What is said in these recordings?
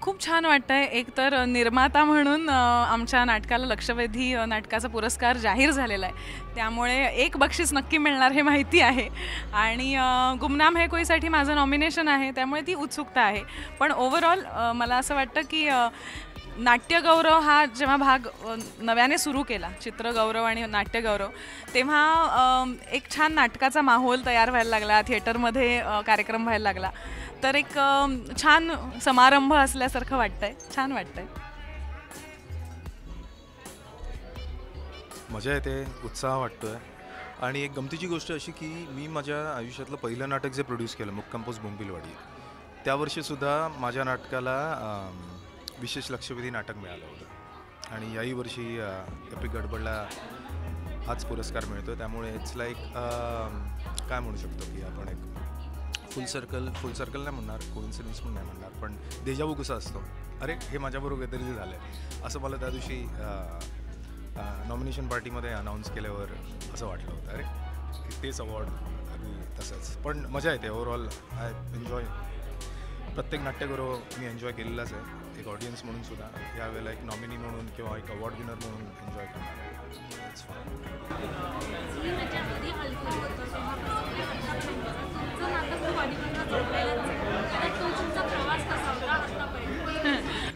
खूप छान वाटतंय. एक तर निर्माता म्हणून आमच्या नाटकाला लक्षवेधी नाटकाचा पुरस्कार जाहीर झालेला आहे. त्यामुळे एक बक्षीस नक्की मिळणार हे माहिती आहे. आणि गुमनाम है कोईसाठी माझं नॉमिनेशन आहे, त्यामुळे ती उत्सुकता आहे. पण ओव्हरऑल मला असं वाटतं की नाट्यगौरव हा जेव्हा भाग नव्याने सुरू केला, चित्रगौरव आणि नाट्यगौरव, तेव्हा एक छान नाटकाचा माहोल तयार व्हायला लागला, थिएटरमध्ये कार्यक्रम व्हायला लागला. तर एक छान समारंभ असल्यासारखं वाटतंय, छान वाटतंय. मजा येते, उत्साह वाटतोय. आणि एक गमतीची गोष्ट अशी की मी माझ्या आयुष्यातलं पहिलं नाटक जे प्रोड्यूस केलं, मुक्कामपोस्ट बोंबिलवाडी, त्या वर्षीसुद्धा माझ्या नाटकाला विशेष लक्षवेधी नाटक मिळालं होतं. आणि याही वर्षी एपिक गडबडला हाच पुरस्कार मिळतो. त्यामुळे इट्स लाईक काय म्हणू शकतो की आपण एक फुल सर्कल नाही म्हणणार, कोइन्सिडन्स पण नाही म्हणणार, पण देजावू कसा असतो, अरे हे माझ्याबरोबर काहीतरी झालं आहे असं मला त्या दिवशी नॉमिनेशन पार्टीमध्ये अनाऊन्स केल्यावर असं वाटलं होतं, अरे तेच अवॉर्ड अगदी तसंच. पण मजा येते ओव्हरऑल. आय एन्जॉय प्रत्येक नाट्यगौरव मी एन्जॉय केलेलाच आहे, एक ऑडियन्स म्हणून सुद्धा. यावेळेला एक नॉमिनी म्हणून किंवा एक अवॉर्ड विनर म्हणून एन्जॉय करणार आहे. इट्स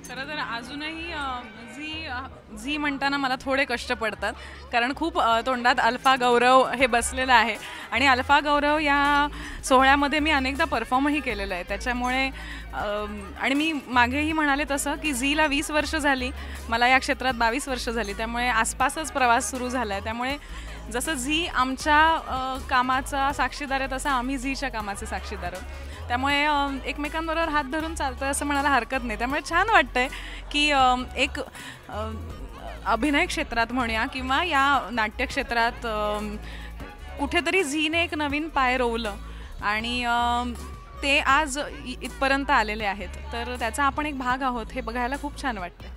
खरं तर अजूनही झी म्हणताना मला थोडे कष्ट पडतात, कारण खूप तोंडात अल्फा गौरव हे बसलेलं आहे. आणि अल्फा गौरव या सोहळ्यामध्ये मी अनेकदा परफॉर्मही केलेलं आहे. त्याच्यामुळे आणि मी मागेही म्हणाले तसं की झीला 20 वर्ष झाली, मला या क्षेत्रात 22 वर्ष झाली. त्यामुळे आसपासच प्रवास सुरू झाला आहे. त्यामुळे जसं झी आमच्या कामाचा साक्षीदार आहे, तसं आम्ही झीच्या कामाचे साक्षीदार आहोत. त्यामुळे एकमेकांबरोबर हात धरून चालतोय असं म्हणायला हरकत नाही. त्यामुळे छान वाटतंय की एक अभिनय क्षेत्रात म्हणूया किंवा या नाट्यक्षेत्रात कुठेतरी झीने एक नवीन पाय रोवलं आणि ते आज इथपर्यंत आलेले आहेत. तर त्याचा आपण एक भाग आहोत, हे बघायला खूप छान वाटतंय.